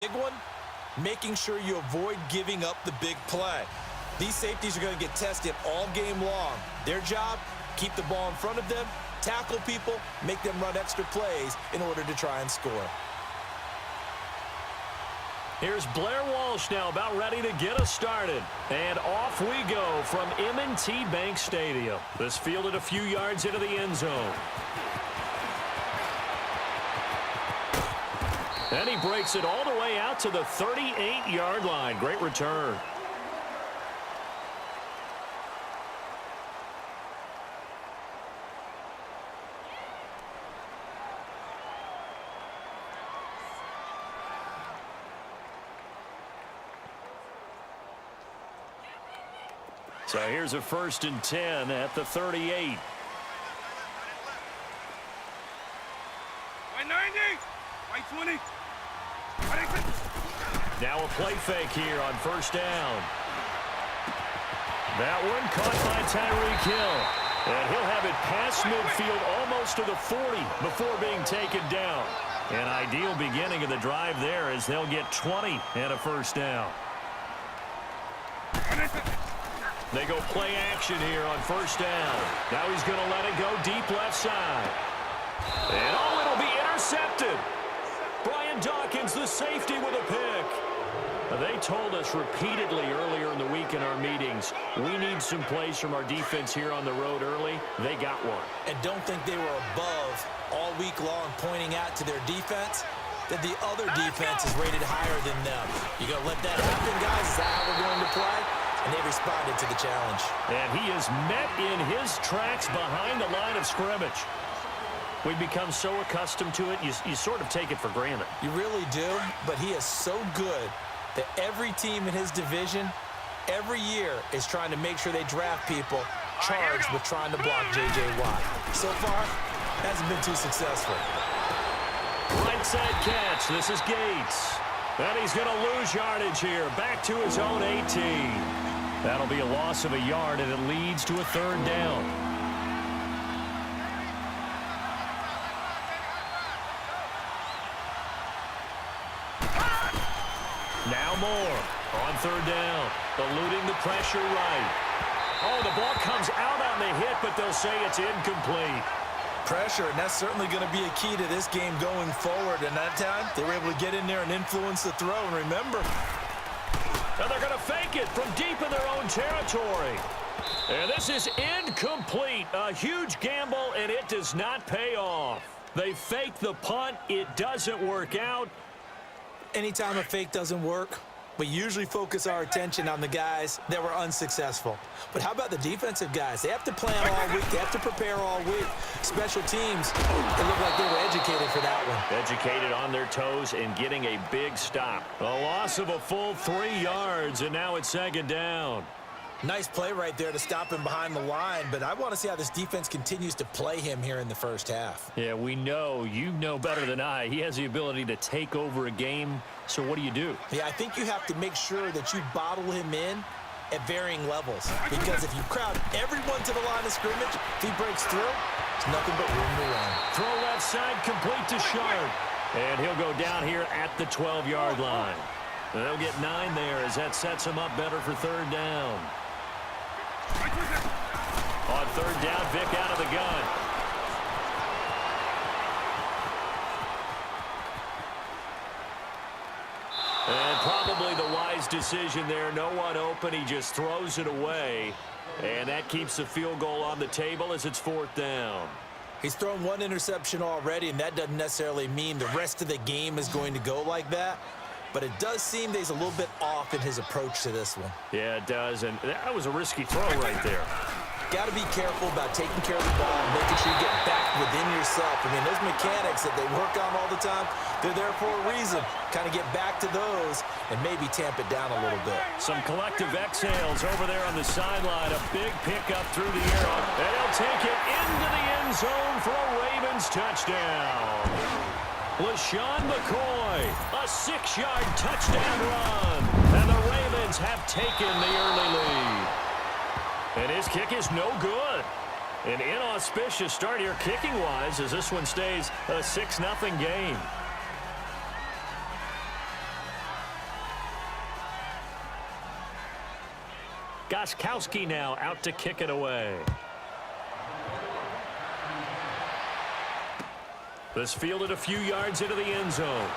Big one, making sure you avoid giving up the big play. These safeties are going to get tested all game long. Their job, keep the ball in front of them, tackle people, make them run extra plays in order to try and score. Here's Blair Walsh now about ready to get us started. And off we go from M&T Bank Stadium. This fielded a few yards into the end zone. And he breaks it all the way out to the 38-yard line. Great return. So here's a 1st and 10 at the 38. Now a play fake here on 1st down. That one caught by Tyreek Hill. And he'll have it past midfield almost to the 40 before being taken down. An ideal beginning of the drive there as they'll get 20 and a 1st down. They go play action here on 1st down. Now he's going to let it go deep left side. And oh, it'll be intercepted. Brian Dawkins, the safety, with a pick. They told us repeatedly earlier in the week in our meetings, we need some plays from our defense here on the road early. They got one. And don't think they were above all week long pointing out to their defense that the other defense is rated higher than them. You going to let that happen, guys? Is that how we're going to play? And they responded to the challenge. And he is met in his tracks behind the line of scrimmage. We've become so accustomed to it, you sort of take it for granted. You really do, but he is so good that every team in his division, every year, is trying to make sure they draft people charged with trying to block J.J. Watt. So far, hasn't been too successful. Right side catch. This is Gates. And he's going to lose yardage here. Back to his own 18. That'll be a loss of a yard, and it leads to a 3rd down. Now Moore on 3rd down. Eluding the pressure right. Oh, the ball comes out on the hit, but they'll say it's incomplete. Pressure, and that's certainly going to be a key to this game going forward. And that time, they were able to get in there and influence the throw. And remember, now they're going to fake it from deep in their own territory. And this is incomplete. A huge gamble, and it does not pay off. They fake the punt. It doesn't work out. Anytime a fake doesn't work, we usually focus our attention on the guys that were unsuccessful. But how about the defensive guys? They have to plan all week. They have to prepare all week. Special teams, it looked like they were educated for that one. Educated on their toes and getting a big stop. A loss of a full 3 yards, and now it's 2nd down. Nice play right there to stop him behind the line, but I want to see how this defense continues to play him here in the 1st half. Yeah, we know. You know better than I. He has the ability to take over a game, so what do you do? Yeah, I think you have to make sure that you bottle him in at varying levels, because if you crowd everyone to the line of scrimmage, if he breaks through, there's nothing but room to run. Throw left side, complete to Sharp. And he'll go down here at the 12-yard line. They'll get 9 there as that sets him up better for 3rd down. On 3rd down, Vic out of the gun. And probably the wise decision there. No one open. He just throws it away. And that keeps the field goal on the table as it's 4th down. He's thrown 1 interception already, and that doesn't necessarily mean the rest of the game is going to go like that. But it does seem that he's a little bit off in his approach to this one. Yeah, it does. And that was a risky throw right there. Got to be careful about taking care of the ball and making sure you get back within yourself. I mean, those mechanics that they work on all the time, they're there for a reason. Kind of get back to those and maybe tamp it down a little bit. Some collective exhales over there on the sideline. A big pickup through the air. And he'll take it into the end zone for a Ravens touchdown. LaShawn McCoy, a 6-yard touchdown run. And the Ravens have taken the early lead. And his kick is no good. An inauspicious start here kicking-wise as this one stays a 6-0 game. Gostkowski now out to kick it away. This fielded a few yards into the end zone.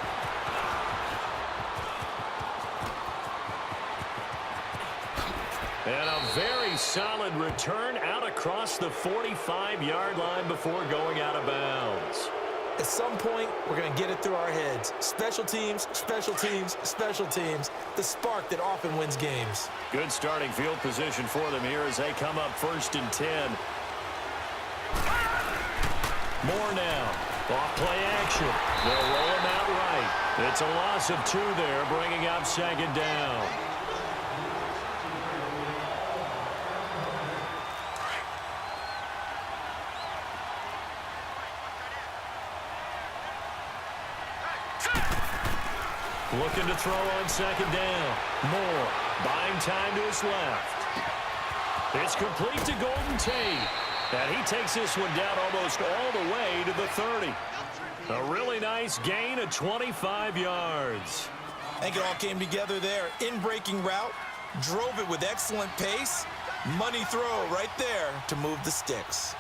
And a very solid return out across the 45-yard line before going out of bounds. At some point, we're going to get it through our heads. Special teams, special teams, special teams. The spark that often wins games. Good starting field position for them here as they come up 1st and 10. More now. Off play action. They'll roll him out right. It's a loss of 2 there, bringing up 2nd down. Looking to throw on 2nd down. Moore buying time to his left. It's complete to Golden Tate. And he takes this one down almost all the way to the 30. A really nice gain of 25 yards. I think it all came together there. In-breaking route, drove it with excellent pace. Money throw right there to move the sticks.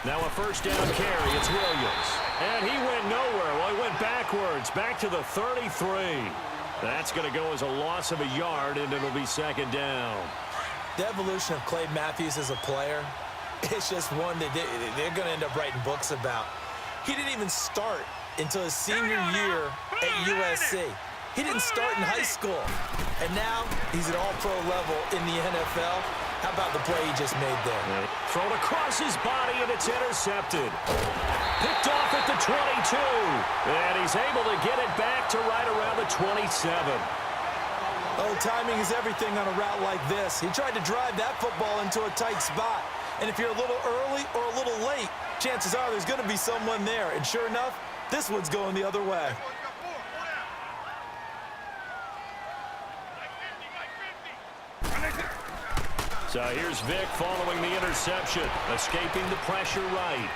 Now a 1st down carry. It's Williams. And he went nowhere. Well, he went backwards, back to the 33. That's going to go as a loss of a yard, and it'll be 2nd down. The evolution of Clay Matthews as a player, it's just one that they're going to end up writing books about. He didn't even start until his senior year at USC. He didn't start in high school. And now he's at all-pro level in the NFL. How about the play he just made there? Thrown across his body, and it's intercepted. Picked off at the 22. And he's able to get it back to right around the 27. Oh, timing is everything on a route like this. He tried to drive that football into a tight spot. And if you're a little early or a little late, chances are there's going to be someone there. And sure enough, this one's going the other way. So here's Vick following the interception, escaping the pressure right.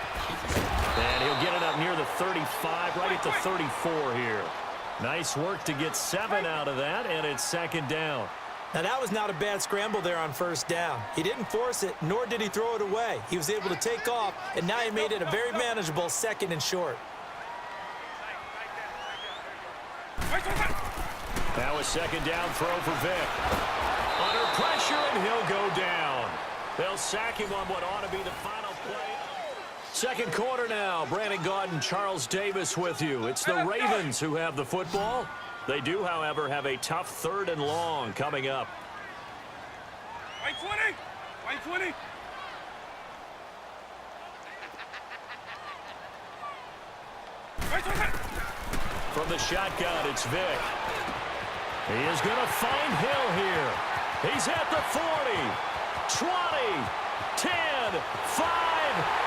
And he'll get it up near the 35, right at the 34 here. Nice work to get 7 out of that, and it's 2nd down. Now, that was not a bad scramble there on 1st down. He didn't force it, nor did he throw it away. He was able to take off, and now he made it a very manageable 2nd and short. Now a 2nd down throw for Vick. Under pressure, and he'll go down. They'll sack him on what ought to be the final play. 2nd quarter now. Brandon Gaudin, Charles Davis with you. It's the Ravens who have the football. They do, however, have a tough 3rd and long coming up. White 20! White 20! From the shotgun, it's Vick. He is going to find Hill here. He's at the 40, 20, 10, 5,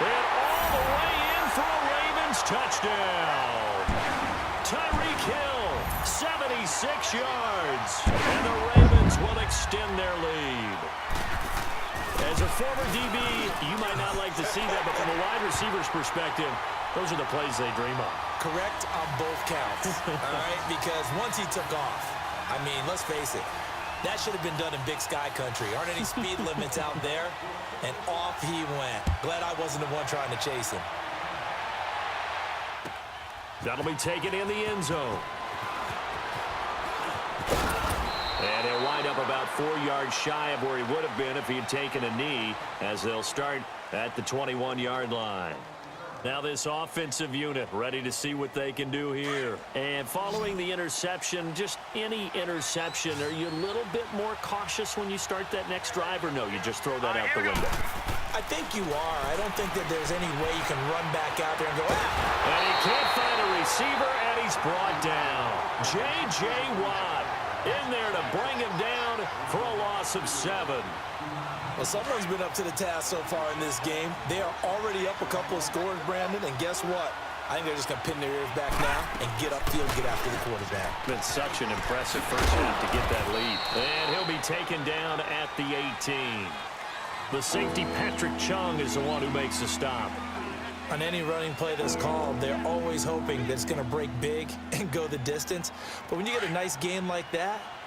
and all the way in for a Ravens touchdown. Tyreek Hill, 76 yards, and the Ravens will extend their lead. As a former DB, you might not like to see that, but from a wide receiver's perspective, those are the plays they dream of. Correct on both counts, all right? Because once he took off, I mean, let's face it, that should have been done in Big Sky country. Aren't any speed limits out there? And off he went. Glad I wasn't the one trying to chase him. That'll be taken in the end zone. And he'll wind up about 4 yards shy of where he would have been if he had taken a knee, as they'll start at the 21-yard line. Now this offensive unit ready to see what they can do here. And following the interception, just any interception, are you a little bit more cautious when you start that next drive, or no, you just throw that out the window? I think you are. I don't think that there's any way you can run back out there and go, ah! And he can't find a receiver, and he's brought down. J.J. Watt in there to bring him down for a loss of 7. Well, someone's been up to the task so far in this game. They are already up a couple of scores, Brandon, and guess what? I think they're just going to pin their ears back now and get upfield, get after the quarterback. Been such an impressive first half to get that lead. And he'll be taken down at the 18. The safety, Patrick Chung, is the one who makes the stop. On any running play that's called, they're always hoping that it's going to break big and go the distance. But when you get a nice game like that,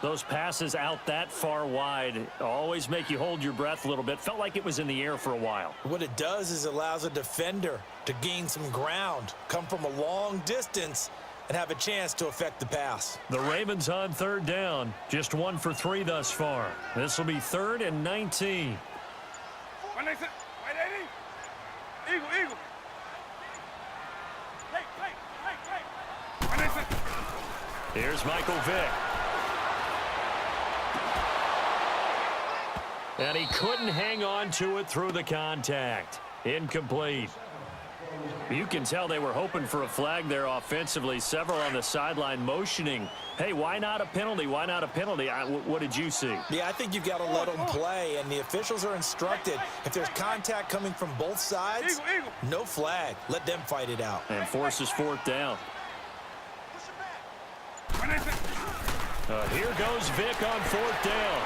Those passes out that far wide always make you hold your breath a little bit. Felt like it was in the air for a while. What it does is allows a defender to gain some ground, come from a long distance, and have a chance to affect the pass. The Ravens on third down. Just 1 for 3 thus far. This will be 3rd and 19. Eagle. Here's Michael Vick. And he couldn't hang on to it through the contact. Incomplete. You can tell they were hoping for a flag there offensively. Several on the sideline motioning. Hey, why not a penalty? Why not a penalty? What did you see? Yeah, I think you've got to let them play, and the officials are instructed. If there's contact coming from both sides, no flag. Let them fight it out. And forces 4th down. Here goes Vick on 4th down.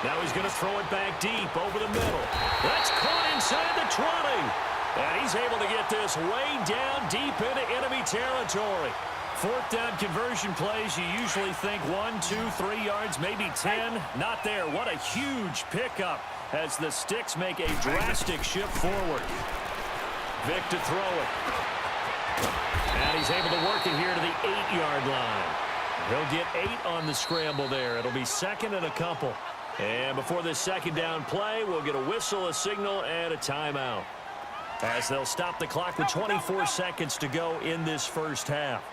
Now he's going to throw it back deep over the middle. That's caught inside the 20. And he's able to get this way down deep into enemy territory. 4th down conversion plays, you usually think 1, 2, 3 yards, maybe 10. Not there. What a huge pickup as the Sticks make a drastic shift forward. Vick to throw it. And he's able to work it here to the 8-yard line. He'll get 8 on the scramble there. It'll be 2nd and a couple. And before this 2nd down play, we'll get a whistle, a signal, and a timeout, as they'll stop the clock with 24 seconds to go in this first half.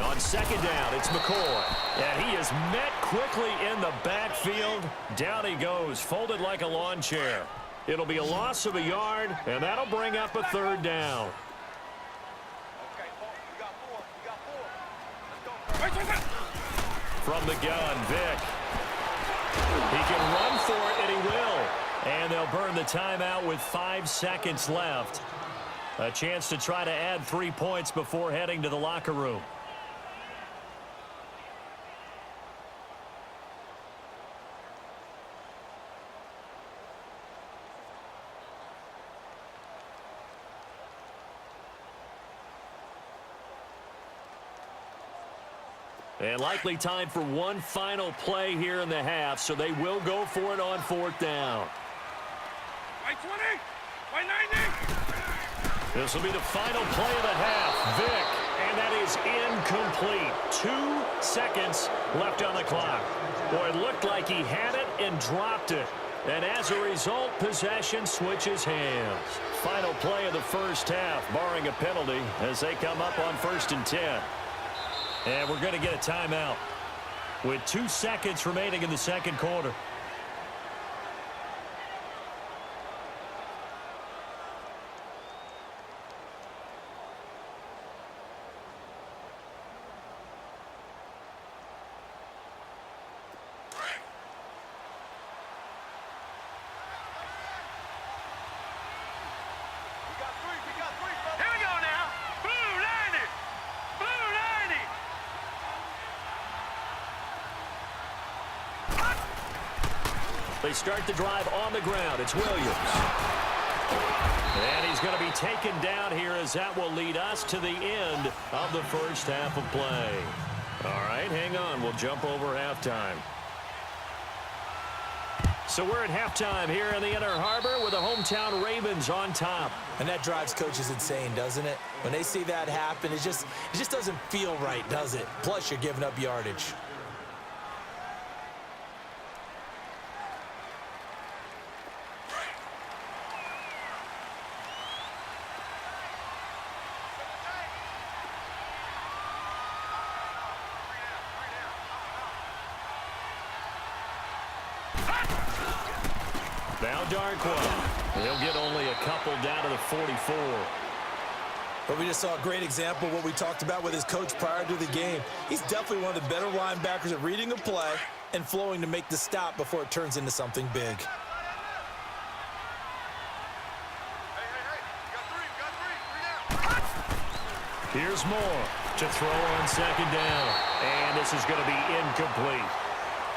On 2nd down, it's McCoy. And he is met quickly in the backfield. Down he goes, folded like a lawn chair. It'll be a loss of a yard, and that'll bring up a 3rd down. From the gun, Vick. He can run for it, and he will. And they'll burn the timeout with 5 seconds left. A chance to try to add 3 points before heading to the locker room. And likely time for one final play here in the half, so they will go for it on 4th down. By 20, by 90. This will be the final play of the half. Vick, and that is incomplete. 2 seconds left on the clock. Boy, it looked like he had it and dropped it. And as a result, possession switches hands. Final play of the first half, barring a penalty, as they come up on 1st and 10. And we're going to get a timeout with 2 seconds remaining in the 2nd quarter. They start the drive on the ground. It's Williams. And he's going to be taken down here, as that will lead us to the end of the first half of play. All right, hang on. We'll jump over halftime. So we're at halftime here in the Inner Harbor with the hometown Ravens on top. And that drives coaches insane, doesn't it? When they see that happen, it just doesn't feel right, does it? Plus, you're giving up yardage. Now Darkwa. He'll get only a couple down to the 44. But we just saw a great example of what we talked about with his coach prior to the game. He's definitely one of the better linebackers at reading a play and flowing to make the stop before it turns into something big. Here's Moore to throw on 2nd down. And this is going to be incomplete.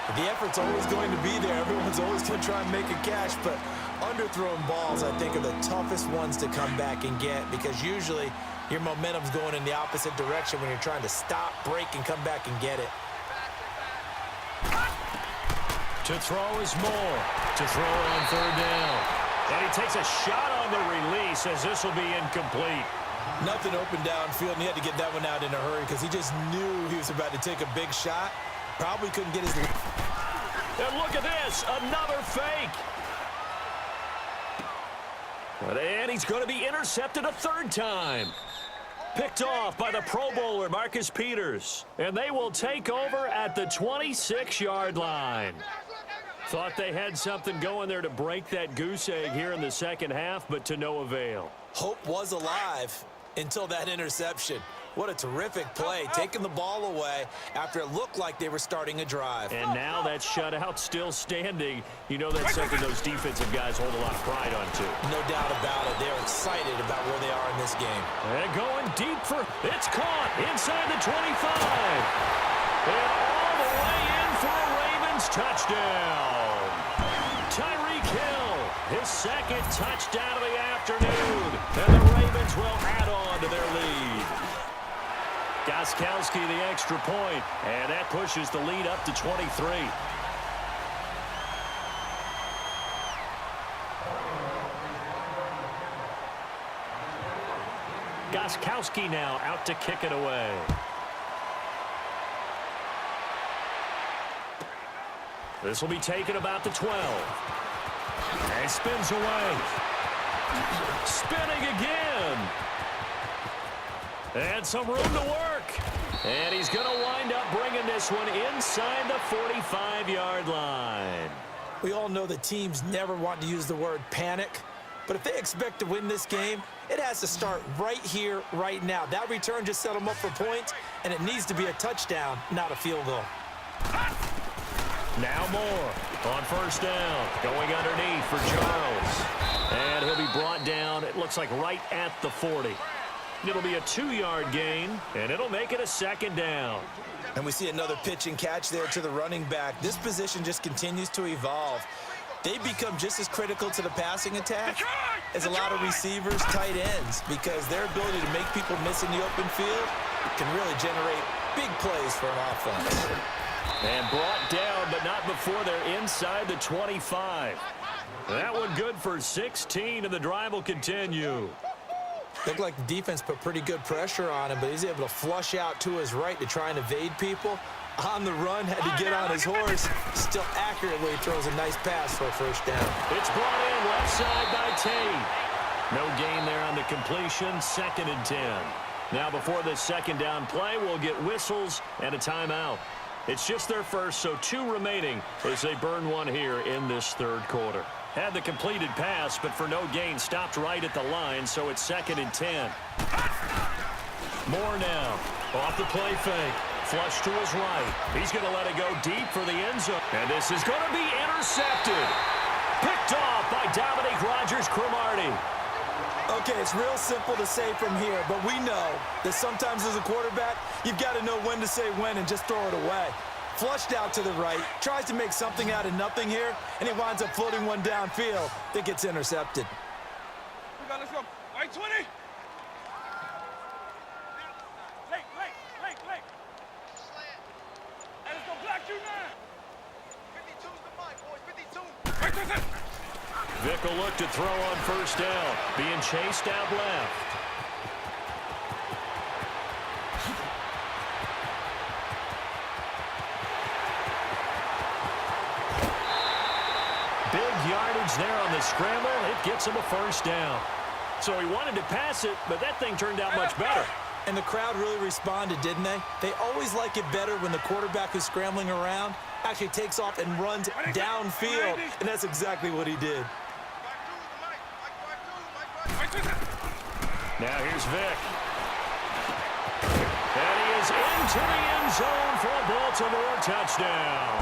The effort's always going to be there. Everyone's always going to try and make a catch, but underthrown balls, I think, are the toughest ones to come back and get because usually your momentum's going in the opposite direction when you're trying to stop, break, and come back and get it. To throw is Moore. To throw on third down. And he takes a shot on the release as this will be incomplete. Nothing open downfield, and he had to get that one out in a hurry because he just knew he was about to take a big shot. Probably couldn't get his... And look at this, another fake. And he's going to be intercepted a third time. Picked off by the Pro Bowler, Marcus Peters. And they will take over at the 26-yard line. Thought they had something going there to break that goose egg here in the second half, but to no avail. Hope was alive until that interception. What a terrific play, taking the ball away after it looked like they were starting a drive. And now that shutout still standing. You know that's something those defensive guys hold a lot of pride on, too. No doubt about it. They're excited about where they are in this game. And going deep for, it's caught inside the 25. And all the way in for a Ravens touchdown. Tyreek Hill, his second touchdown of the afternoon. And the Ravens will add on to their lead. Gostkowski the extra point, and that pushes the lead up to 23. Gostkowski now out to kick it away. This will be taken about the 12. And spins away. Spinning again. And some room to work. And he's going to wind up bringing this one inside the 45-yard line. We all know the teams never want to use the word panic, but if they expect to win this game, it has to start right here, right now. That return just set them up for points, and it needs to be a touchdown, not a field goal. Now Moore on first down, going underneath for Charles. And he'll be brought down, it looks like right at the 40. It'll be a 2-yard gain, and it'll make it a second down. And we see another pitch and catch there to the running back. This position just continues to evolve. They become just as critical to the passing attack as a lot of receivers, tight ends, because their ability to make people miss in the open field can really generate big plays for an offense. And brought down, but not before they're inside the 25. That one good for 16, and the drive will continue. Looked like the defense put pretty good pressure on him, but he's able to flush out to his right to try and evade people. On the run, had to get on his horse. Still accurately throws a nice pass for a first down. It's brought in left side by Tate. No gain there on the completion, 2nd and 10. Now before this second down play, we'll get whistles and a timeout. It's just their first, so 2 remaining as they burn one here in this third quarter. Had the completed pass, but for no gain, stopped right at the line, so it's 2nd and 10. Moore now, off the play fake, flush to his right. He's going to let it go deep for the end zone. And this is going to be intercepted. Picked off by Dominique Rodgers-Cromartie. Okay, it's real simple to say from here, but we know that sometimes as a quarterback, you've got to know when to say when and just throw it away. Flushed out to the right, tries to make something out of nothing here, and he winds up floating one downfield that gets intercepted. Let's go. White 20. Late. Hey, let's go black you now. 52's the mic, boys. 52. Right, that's it. Vick will look to throw on first down, being chased out left. Big yardage there on the scramble. It gets him a first down. So he wanted to pass it, but that thing turned out much better. And the crowd really responded, didn't they? They always like it better when the quarterback who's scrambling around actually takes off and runs downfield, and that's exactly what he did. Now here's Vick. And he is into the end zone for a Baltimore touchdown.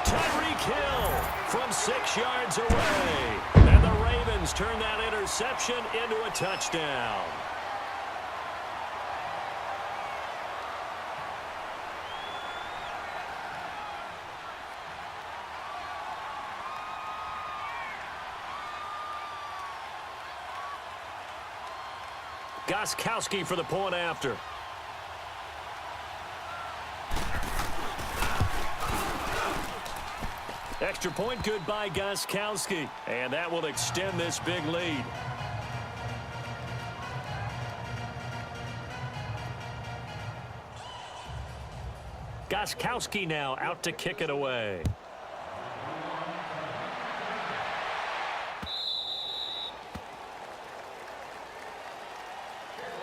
Tyreek Hill from 6 yards away. And the Ravens turn that interception into a touchdown. Gostkowski for the point after. Extra point good by Gostkowski. And that will extend this big lead. Gostkowski now out to kick it away.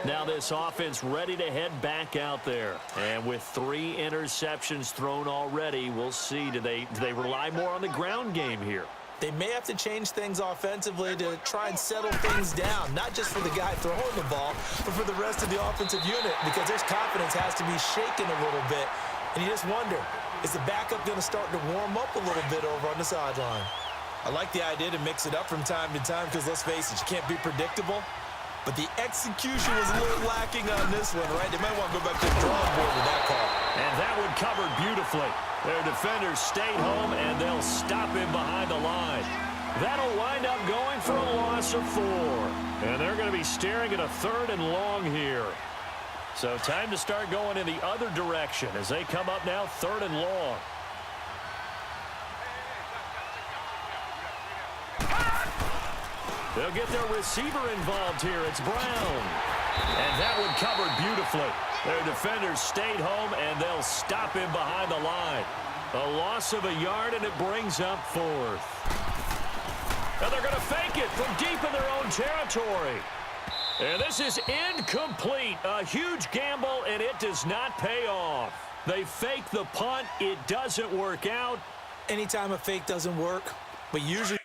Now this offense ready to head back out there. And with 3 interceptions thrown already, we'll see. Do they rely more on the ground game here? They may have to change things offensively to try and settle things down, not just for the guy throwing the ball, but for the rest of the offensive unit, because their confidence has to be shaken a little bit. And you just wonder, is the backup going to start to warm up a little bit over on the sideline? I like the idea to mix it up from time to time because, let's face it, you can't be predictable. But the execution was a little lacking on this one, right? They might want to go back to the drawing board with that call. And that one covered beautifully. Their defenders stayed home, and they'll stop him behind the line. That'll wind up going for a loss of 4. And they're going to be staring at a 3rd and long here. So time to start going in the other direction as they come up now 3rd and long. They'll get their receiver involved here. It's Brown. And that one covered beautifully. Their defenders stayed home, and they'll stop him behind the line. A loss of a yard, and it brings up 4th. And they're going to fake it from deep in their own territory. And this is incomplete. A huge gamble, and it does not pay off. They fake the punt. It doesn't work out. Anytime a fake doesn't work, but usually